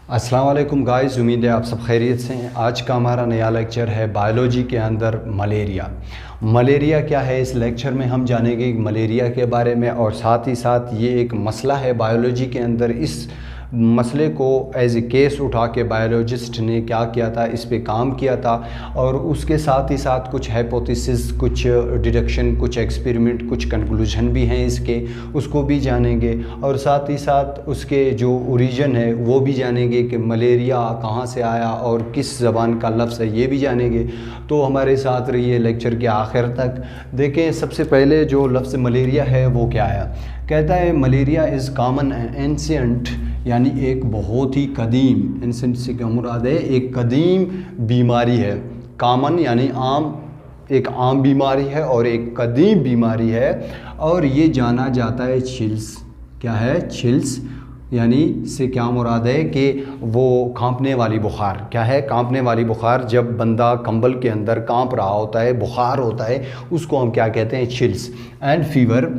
अस्सलाम वालेकुम गाइस, उम्मीद है आप सब खैरियत से हैं। आज का हमारा नया लेक्चर है बायोलॉजी के अंदर मलेरिया। मलेरिया क्या है, इस लेक्चर में हम जानेंगे मलेरिया के बारे में, और साथ ही साथ ये एक मसला है बायोलॉजी के अंदर। इस मसले को एज ए केस उठा के बायोलॉजिस्ट ने क्या किया था, इस पे काम किया था, और उसके साथ ही साथ कुछ हाइपोथेसिस, कुछ डिडक्शन, कुछ एक्सपेरिमेंट, कुछ कंक्लूजन भी हैं इसके, उसको भी जानेंगे। और साथ ही साथ उसके जो ओरिजिन है वो भी जानेंगे कि मलेरिया कहाँ से आया और किस ज़बान का लफ्ज़ है, ये भी जानेंगे। तो हमारे साथ रहिए लेक्चर के आखिर तक। देखें, सबसे पहले जो लफ्ज़ मलेरिया है वो क्या है। कहता है malaria is common and ancient, यानी एक बहुत ही कदीम, एंशिएंट से क्या मुराद है, एक कदीम बीमारी है। कॉमन यानी आम, एक आम बीमारी है और एक कदीम बीमारी है, और ये जाना जाता है चिल्स। क्या है? चिल्स, यानी से क्या मुराद है कि वो कांपने वाली बुखार। क्या है? कांपने वाली बुखार। जब बंदा कंबल के अंदर कांप रहा होता है, बुखार होता है, उसको हम क्या कहते हैं? चिल्स। एंड फीवर,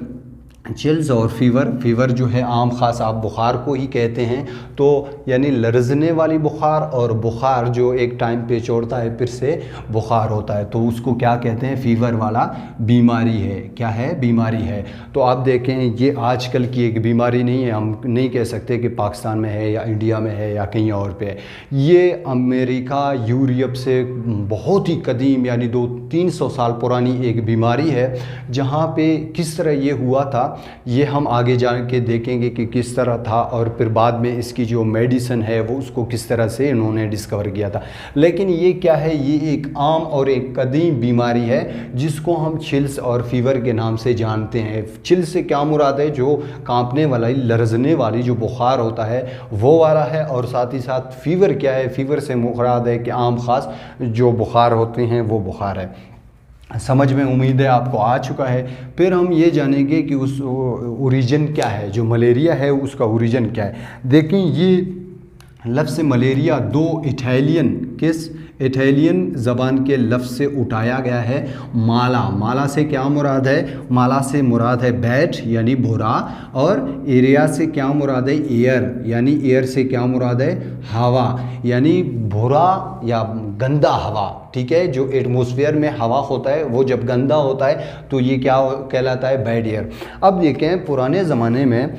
चिल्स और फीवर जो है आम ख़ास आप बुखार को ही कहते हैं। तो यानी लरजने वाली बुखार, और बुखार जो एक टाइम पे चढ़ता है फिर से बुखार होता है, तो उसको क्या कहते हैं? फीवर वाला बीमारी है। क्या है? बीमारी है। तो आप देखें, ये आजकल की एक बीमारी नहीं है। हम नहीं कह सकते कि पाकिस्तान में है या इंडिया में है या कहीं और पे है। ये अमेरिका, यूरोप से बहुत ही कदीम, यानी 200-300 साल पुरानी एक बीमारी है। जहाँ पे किस तरह ये हुआ था, ये हम आगे जा के देखेंगे कि किस तरह था, और फिर बाद में इसकी जो मेडिसिन है वो उसको किस तरह से इन्होंने डिस्कवर किया था। लेकिन ये क्या है? ये एक आम और एक कदीम बीमारी है जिसको हम चिल्स और फीवर के नाम से जानते हैं। चिल्स से क्या मुराद है? जो कांपने वाली, लरजने वाली जो बुखार होता है वो वाला है। और साथ ही साथ फीवर क्या है? फीवर से मुराद है कि आम खास जो बुखार होते हैं वो बुखार है। समझ में उम्मीद है आपको आ चुका है। फिर हम ये जानेंगे कि उस ओरिजिन क्या है, जो मलेरिया है उसका ओरिजिन क्या है। देखें, ये लफ्ज़ मलेरिया दो इटालियन ज़बान के लफ्ज़ से उठाया गया है। माला से क्या मुराद है? माला से मुराद है बैट, यानी भूरा। और एरिया से क्या मुराद है? एयर, यानी एयर से क्या मुराद है? हवा, यानी भूरा या गंदा हवा। ठीक है, जो एटमॉस्फेयर में हवा होता है वो जब गंदा होता है तो ये क्या कहलाता है? Bad air. अब देखें, पुराने ज़माने में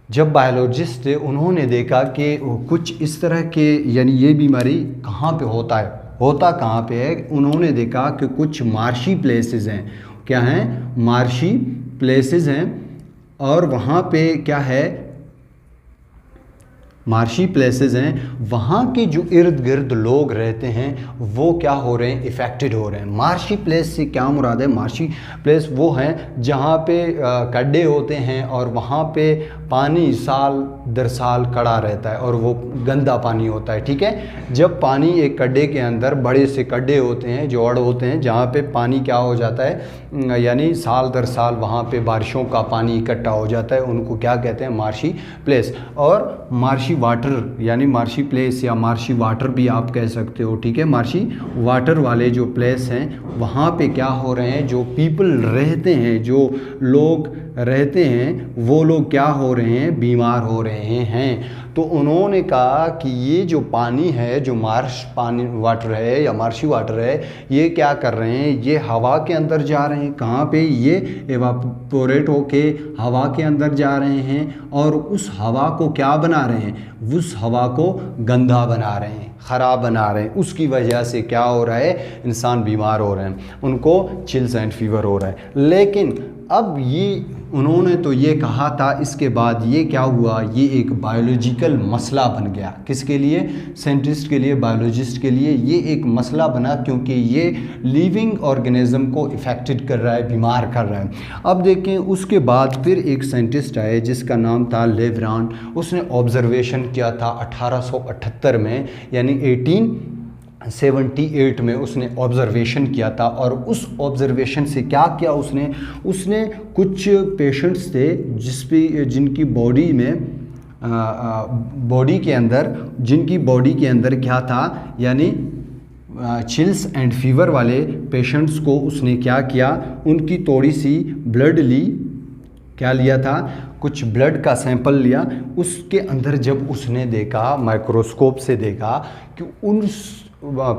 जब बायोलॉजिस्ट थे उन्होंने देखा कि कुछ इस तरह के, यानी ये बीमारी कहाँ पे होता है, होता कहाँ पे है। उन्होंने देखा कि कुछ मार्शी प्लेसेस हैं। क्या हैं? मार्शी प्लेसेस हैं, और वहाँ पे क्या है? मार्शी प्लेसेस हैं, वहाँ के जो इर्द गिर्द लोग रहते हैं वो क्या हो रहे हैं? इफ़ेक्टेड हो रहे हैं। मार्शी प्लेस से क्या मुराद है? मार्शी प्लेस वो हैं जहाँ पे गड्ढे होते हैं, और वहाँ पे पानी साल दर साल खड़ा रहता है और वो गंदा पानी होता है। ठीक है, जब पानी एक गड्ढे के अंदर, बड़े से गड्ढे होते हैं, जोड़ होते हैं, जहाँ पे पानी क्या हो जाता है, यानी साल दर साल वहाँ पे बारिशों का पानी इकट्ठा हो जाता है, उनको क्या कहते हैं? Marshy place. और मार्शी वाटर, यानी मार्शी प्लेस या मार्शी वाटर भी आप कह सकते हो। ठीक है, मार्शी वाटर वाले जो प्लेस हैं वहाँ पे क्या हो रहे हैं? जो पीपल रहते हैं, जो लोग रहते हैं, वो लोग क्या हो रहे हैं? बीमार हो रहे हैं। तो उन्होंने कहा कि ये जो पानी है, जो मार्श पानी वाटर है या मार्शी वाटर है, ये क्या कर रहे हैं? ये हवा के अंदर जा रहे हैं। कहाँ पे? ये एवापोरेट होके हवा के अंदर जा रहे हैं, और उस हवा को क्या बना रहे हैं? उस हवा को गंदा बना रहे हैं, ख़राब बना रहे हैं। उसकी वजह से क्या हो रहा है? इंसान बीमार हो रहे हैं, उनको चिल्स एंड फीवर हो रहा है। लेकिन अब ये उन्होंने तो ये कहा था, इसके बाद ये क्या हुआ? ये एक बायोलॉजिकल मसला बन गया। किसके लिए? साइंटिस्ट के लिए, बायोलॉजिस्ट के लिए ये एक मसला बना, क्योंकि ये लिविंग ऑर्गेनिज्म को इफ़ेक्टेड कर रहा है, बीमार कर रहा है। अब देखें, उसके बाद फिर एक साइंटिस्ट आए जिसका नाम था लेब्रान। उसने ऑब्जर्वेशन किया था 1878 में, यानी 1878 में उसने ऑब्ज़र्वेशन किया था। और उस ऑब्ज़र्वेशन से क्या किया उसने कुछ पेशेंट्स थे जिनकी बॉडी के अंदर क्या था, यानी चिल्स एंड फीवर वाले पेशेंट्स को उसने क्या किया? उनकी थोड़ी सी ब्लड ली। क्या लिया था? कुछ ब्लड का सैंपल लिया, उसके अंदर जब उसने देखा, माइक्रोस्कोप से देखा कि उन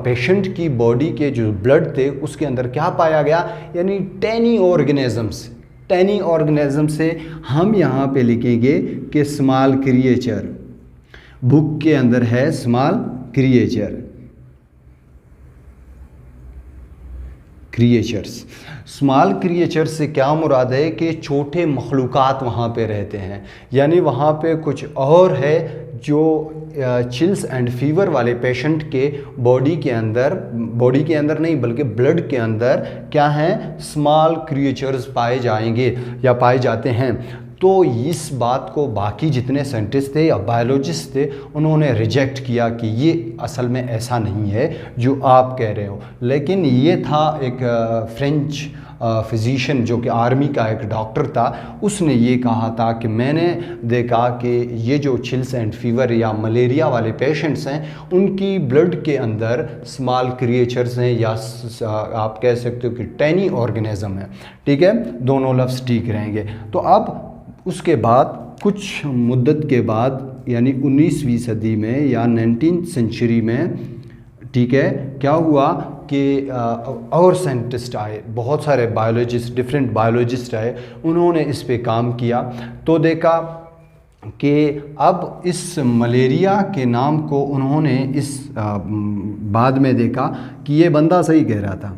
पेशेंट की बॉडी के जो ब्लड थे उसके अंदर क्या पाया गया, यानी टेनी ऑर्गेनिजम्स। टेनी ऑर्गेनिज्म से हम यहाँ पे लिखेंगे कि स्मॉल क्रिएचर, बुक के अंदर है स्मॉल क्रिएचर्स। स्मॉल क्रिएचर्स से क्या मुराद है कि छोटे मखलूक़ात वहाँ पे रहते हैं, यानी वहाँ पे कुछ और है जो चिल्स एंड फीवर वाले पेशेंट के बॉडी के अंदर नहीं बल्कि ब्लड के अंदर क्या हैं, स्मॉल क्रिएचर्स पाए जाएंगे या पाए जाते हैं। तो इस बात को बाकी जितने साइंटिस्ट थे या बायोलॉजिस्ट थे उन्होंने रिजेक्ट किया कि ये असल में ऐसा नहीं है जो आप कह रहे हो। लेकिन ये था एक फ्रेंच फिजिशियन जो कि आर्मी का एक डॉक्टर था, उसने ये कहा था कि मैंने देखा कि ये जो चिल्स एंड फीवर या मलेरिया वाले पेशेंट्स हैं उनकी ब्लड के अंदर स्मॉल क्रिएचर्स हैं या आप कह सकते हो कि टेनी ऑर्गेनिज्म है। ठीक है, दोनों लफ्ज़ ठीक रहेंगे। तो अब उसके बाद कुछ मुद्दत के बाद यानी 19वीं सदी में या 19th सेंचुरी में, ठीक है, क्या हुआ कि और साइंटिस्ट आए, बहुत सारे बायोलॉजिस्ट, डिफरेंट बायोलॉजिस्ट आए, उन्होंने इस पे काम किया। तो देखा कि अब इस मलेरिया के नाम को उन्होंने बाद में देखा कि ये बंदा सही कह रहा था।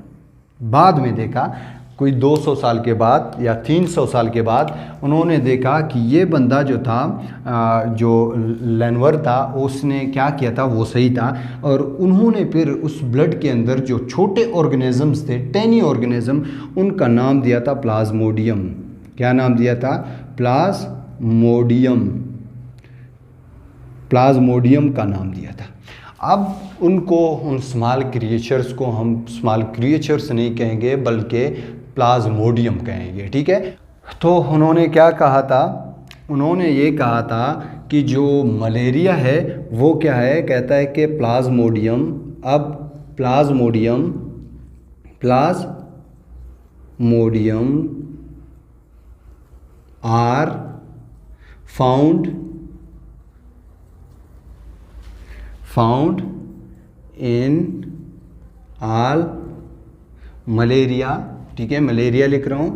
बाद में देखा कोई 200 साल के बाद या 300 साल के बाद उन्होंने देखा कि ये बंदा जो था, जो लेनवर था, उसने क्या किया था वो सही था। और उन्होंने फिर उस ब्लड के अंदर जो छोटे ऑर्गेनिजम्स थे, टेनी ऑर्गेनिज्म, उनका नाम दिया था प्लाज्मोडियम। क्या नाम दिया था? प्लाज्मोडियम का नाम दिया था। अब उन स्मॉल क्रिएचर्स को हम स्मॉल क्रिएचर्स नहीं कहेंगे बल्कि प्लाज्मोडियम कहेंगे। ठीक है, तो उन्होंने क्या कहा था? उन्होंने ये कहा था कि जो मलेरिया है वो क्या है, कहता है कि प्लाज्मोडियम। अब plasmodium are found in all malaria. ठीक है, मलेरिया लिख रहा हूँ,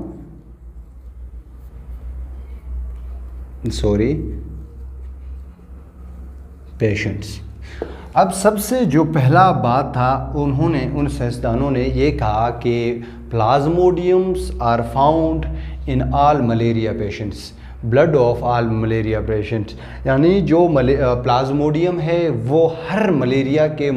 पेशेंट्स। अब सबसे जो पहला बात था, उन्होंने उन साइंसदानों ने ये कहा कि plasmodiums are found in all malaria patients, blood of all malaria patients, यानी जो प्लाज्मोडियम है वो हर मलेरिया के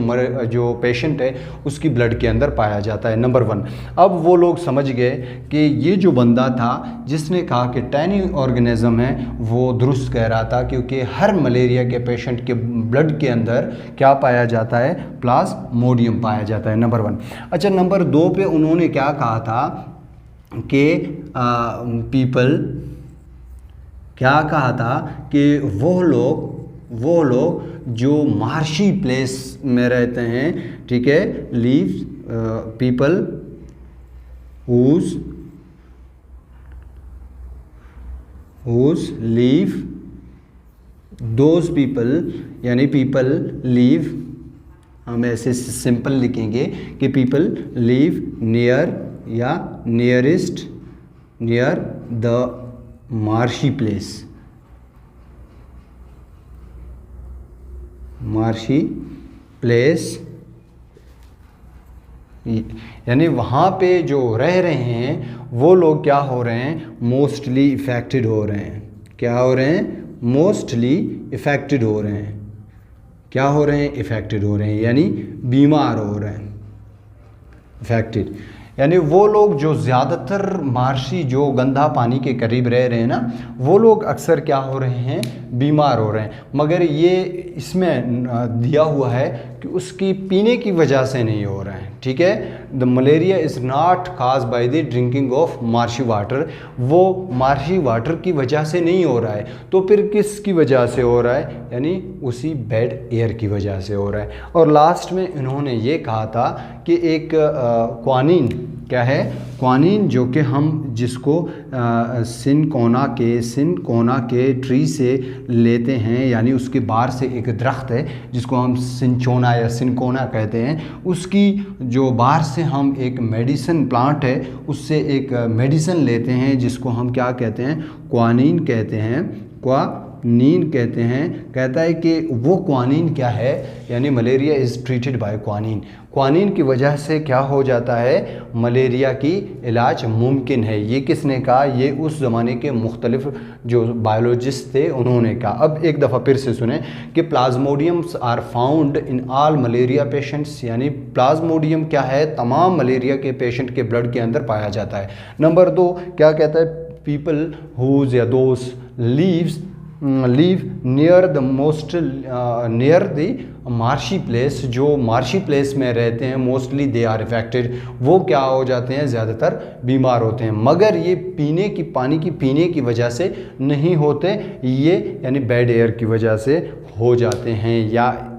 जो पेशेंट है उसकी ब्लड के अंदर पाया जाता है, नंबर 1। अब वो लोग समझ गए कि ये जो बंदा था जिसने कहा कि टेनी ऑर्गेनिज्म है वो दुरुस्त कह रहा था, क्योंकि हर मलेरिया के पेशेंट के ब्लड के अंदर क्या पाया जाता है? प्लाज्मोडियम पाया जाता है, नंबर 1। अच्छा, नंबर 2 पे उन्होंने क्या कहा था कि क्या कहा था कि वो लोग जो मार्शी प्लेस में रहते हैं, ठीक है, people whose live, those people, यानी पीपल लीव, हम ऐसे सिंपल लिखेंगे कि पीपल लीव नियर या नियर द मार्शी प्लेस, यानी वहाँ पे जो रह रहे हैं वो लोग क्या हो रहे हैं? मोस्टली इफ़ेक्टेड हो रहे हैं। क्या हो रहे हैं? मोस्टली इफ़ेक्टेड हो रहे हैं। क्या हो रहे हैं? इफ़ेक्टेड हो रहे हैं, यानी बीमार हो रहे हैं, इफ़ेक्टेड। यानी वो लोग जो ज़्यादातर मार्शी, जो गंदा पानी के करीब रह रहे हैं ना, वो लोग अक्सर क्या हो रहे हैं? बीमार हो रहे हैं। मगर ये इसमें दिया हुआ है कि उसकी पीने की वजह से नहीं हो रहे हैं। ठीक है, the malaria is not cause by the drinking of marshy water, वो मार्शी वाटर की वजह से नहीं हो रहा है। तो फिर किसकी वजह से हो रहा है? यानी उसी बैड एयर की वजह से हो रहा है। और लास्ट में इन्होंने ये कहा था कि एक क्वानिन क्या है, क्वानीन, जो कि हम जिसको सिनकोना के ट्री से लेते हैं, यानी उसके बाहर से एक दरख्त है जिसको हम सिंचोना या सिनकोना कहते हैं, उसकी जो बाहर से हम एक मेडिसिन प्लांट है उससे एक मेडिसिन लेते हैं जिसको हम क्या कहते हैं, क्वानीन कहते हैं, क्वानीन कहते हैं। कहता है कि वो क्वानीन क्या है, यानी मलेरिया इज़ ट्रीटेड बाय क्वानीन। क्वानीन की वजह से क्या हो जाता है, मलेरिया की इलाज मुमकिन है। ये किसने कहा, ये उस ज़माने के मुख्तलिफ जो बायोलॉजिस्ट थे उन्होंने कहा। अब एक दफ़ा फिर से सुने कि plasmodiums are found in all malaria patients, यानी प्लाज्मोडियम क्या है, तमाम मलेरिया के पेशेंट के ब्लड के अंदर पाया जाता है। नंबर 2 क्या कहता है, पीपल हुज या those live near the marshy place, जो मार्शी प्लेस में रहते हैं मोस्टली दे आर इफेक्टेड, वो क्या हो जाते हैं, ज़्यादातर बीमार होते हैं। मगर ये पानी की पीने की वजह से नहीं होते, ये यानी बैड एयर की वजह से हो जाते हैं, या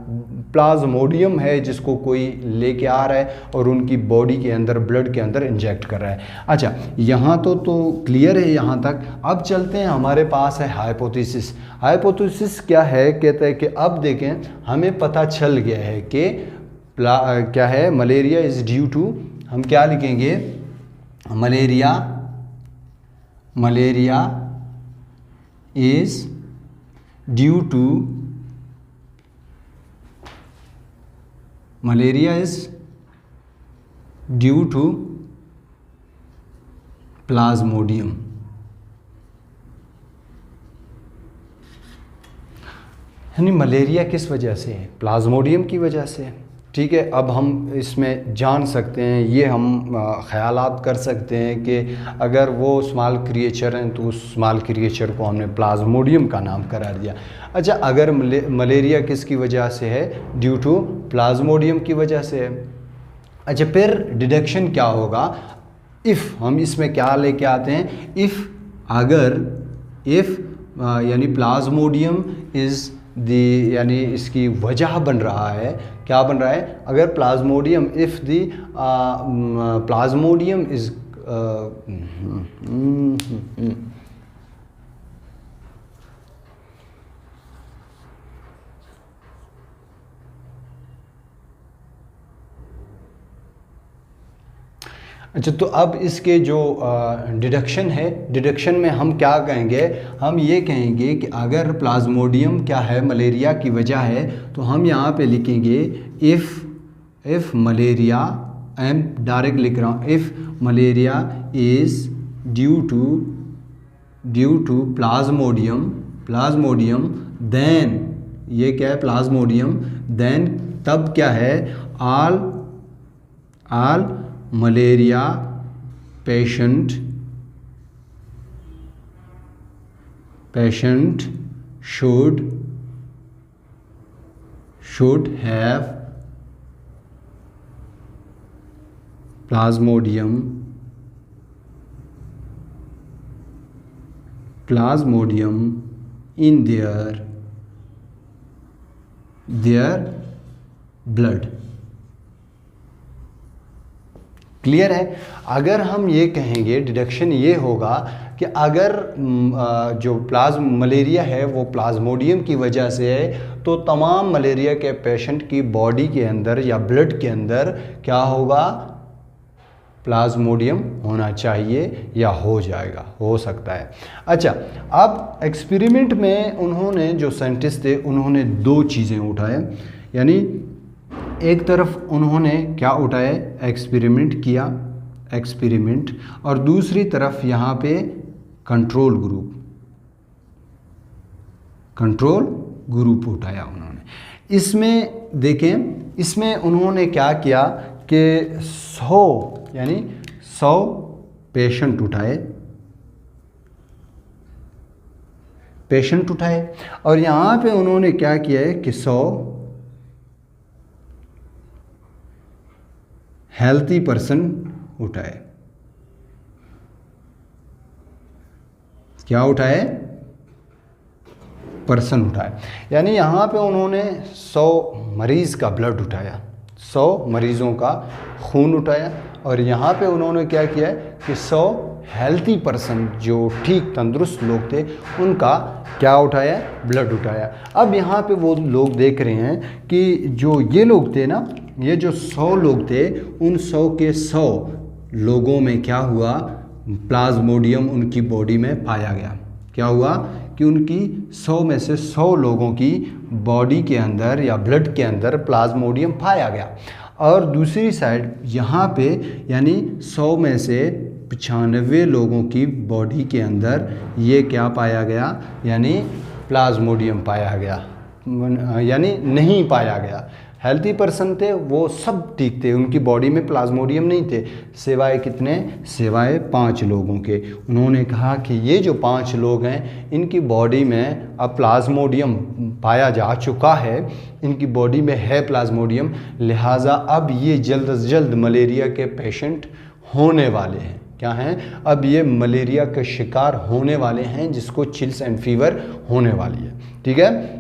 प्लाज्मोडियम है जिसको कोई लेके आ रहा है और उनकी बॉडी के अंदर, ब्लड के अंदर इंजेक्ट कर रहा है। अच्छा, यहाँ तो क्लियर है यहाँ तक। अब चलते हैं, हमारे पास है हाइपोथेसिस। हाइपोथेसिस क्या है, कहता है कि अब देखें, हमें पता चल गया है कि क्या है, मलेरिया इज़ ड्यू टू, हम क्या लिखेंगे, malaria is due to, malaria is due to plasmodium. यानी मलेरिया किस वजह से है, प्लाज्मोडियम की वजह से। ठीक है, अब हम इसमें जान सकते हैं, ये हम ख़यालात कर सकते हैं कि अगर वो स्मॉल क्रिएचर हैं तो उस स्मॉल क्रिएचर को हमने प्लाज्मोडियम का नाम करार दिया। अच्छा, अगर मलेरिया किसकी वजह से है, ड्यू टू प्लाज्मोडियम की वजह से है। अच्छा, फिर डिडक्शन क्या होगा, इफ़, हम इसमें क्या लेके आते हैं, इफ़ यानी प्लाज्मोडियम इज़ दी, यानी इसकी वजह बन रहा है, क्या बन रहा है, अगर Plasmodium, if the Plasmodium is अच्छा, तो अब इसके जो डिडक्शन है, डिडक्शन में हम क्या कहेंगे, हम ये कहेंगे कि अगर प्लाज्मोडियम क्या है, मलेरिया की वजह है, तो हम यहाँ पे लिखेंगे if malaria, I am direct लिख रहा हूँ, if malaria is due to plasmodium, then, ये क्या है, प्लाज्मोडियम, देन तब क्या है, all malaria patient should have plasmodium in their blood। Clear है। अगर हम ये कहेंगे, डिडक्शन ये होगा कि अगर जो मलेरिया है वो प्लाज्मोडियम की वजह से है, तो तमाम मलेरिया के पेशेंट की बॉडी के अंदर या ब्लड के अंदर क्या होगा, प्लाज्मोडियम होना चाहिए या हो जाएगा, हो सकता है। अच्छा, अब एक्सपेरिमेंट में उन्होंने, जो साइंटिस्ट थे, उन्होंने 2 चीज़ें उठाए, यानी एक तरफ उन्होंने क्या उठाया, एक्सपेरिमेंट, और दूसरी तरफ यहाँ पे कंट्रोल ग्रुप उठाया उन्होंने। इसमें देखें, इसमें उन्होंने क्या किया कि 100 पेशेंट उठाए, और यहाँ पे उन्होंने क्या किया है कि 100 हेल्थी पर्सन उठाए। क्या उठाए, पर्सन उठाए, यानी यहाँ पे उन्होंने 100 मरीज़ का ब्लड उठाया, 100 मरीज़ों का खून उठाया, और यहाँ पे उन्होंने क्या किया है कि 100 हेल्थी पर्सन जो ठीक तंदुरुस्त लोग थे उनका क्या उठाया, ब्लड उठाया। अब यहाँ पे वो लोग देख रहे हैं कि जो ये लोग थे ना, ये जो 100 लोग थे, उन 100 के 100 लोगों में क्या हुआ, प्लाज्मोडियम उनकी बॉडी में पाया गया। क्या हुआ कि उनकी 100 में से 100 लोगों की बॉडी के अंदर या ब्लड के अंदर प्लाज्मोडियम पाया गया। और दूसरी साइड यहाँ पे यानी 100 में से 95 लोगों की बॉडी के अंदर ये क्या पाया गया, यानी प्लाज्मोडियम पाया गया, यानी नहीं पाया गया। हेल्थी पर्सन थे वो सब ठीक थे, उनकी बॉडी में प्लाज्मोडियम नहीं थे, सिवाय कितने, सिवाय 5 लोगों के। उन्होंने कहा कि ये जो 5 लोग हैं इनकी बॉडी में अब प्लाज्मोडियम पाया जा चुका है, इनकी बॉडी में है प्लाज्मोडियम, लिहाजा अब ये जल्द से जल्द मलेरिया के पेशेंट होने वाले हैं। क्या हैं, अब ये मलेरिया का शिकार होने वाले हैं, जिसको चिल्स एंड फीवर होने वाली है। ठीक है,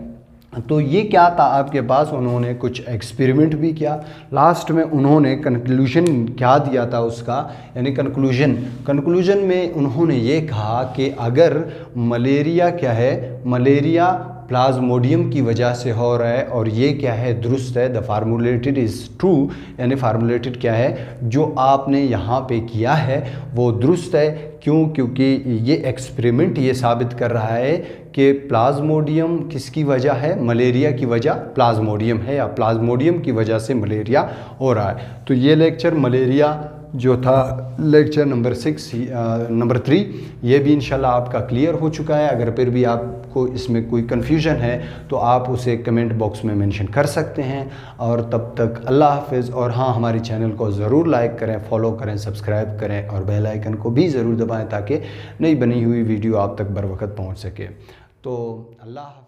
तो ये क्या था आपके पास, उन्होंने कुछ एक्सपेरिमेंट भी किया। लास्ट में उन्होंने कंक्लूजन क्या दिया था उसका, यानी कंक्लूजन में उन्होंने ये कहा कि अगर मलेरिया क्या है, मलेरिया प्लाज्मोडियम की वजह से हो रहा है और ये क्या है, दुरुस्त है, द फार्मूलेटेड इज़ ट्रू, यानी फार्मूलेटेड क्या है, जो आपने यहाँ पे किया है वो दुरुस्त है। क्यों, क्योंकि ये एक्सपेरिमेंट ये साबित कर रहा है कि प्लाज्मोडियम किसकी वजह है, मलेरिया की वजह प्लाज्मोडियम है, या प्लाज्मोडियम की वजह से मलेरिया हो रहा है। तो ये लेक्चर मलेरिया जो था, लेक्चर नंबर 3, ये भी इंशाल्लाह आपका क्लियर हो चुका है। अगर फिर भी आपको इसमें कोई कन्फ्यूजन है तो आप उसे कमेंट बॉक्स में मेंशन कर सकते हैं। और तब तक अल्लाह हाफ़िज़। और हाँ, हमारी चैनल को ज़रूर लाइक करें, फॉलो करें, सब्सक्राइब करें और बेल आइकन को भी ज़रूर दबाएं ताकि नई बनी हुई वीडियो आप तक बर वक्त पहुँच सके। तो अल्लाह।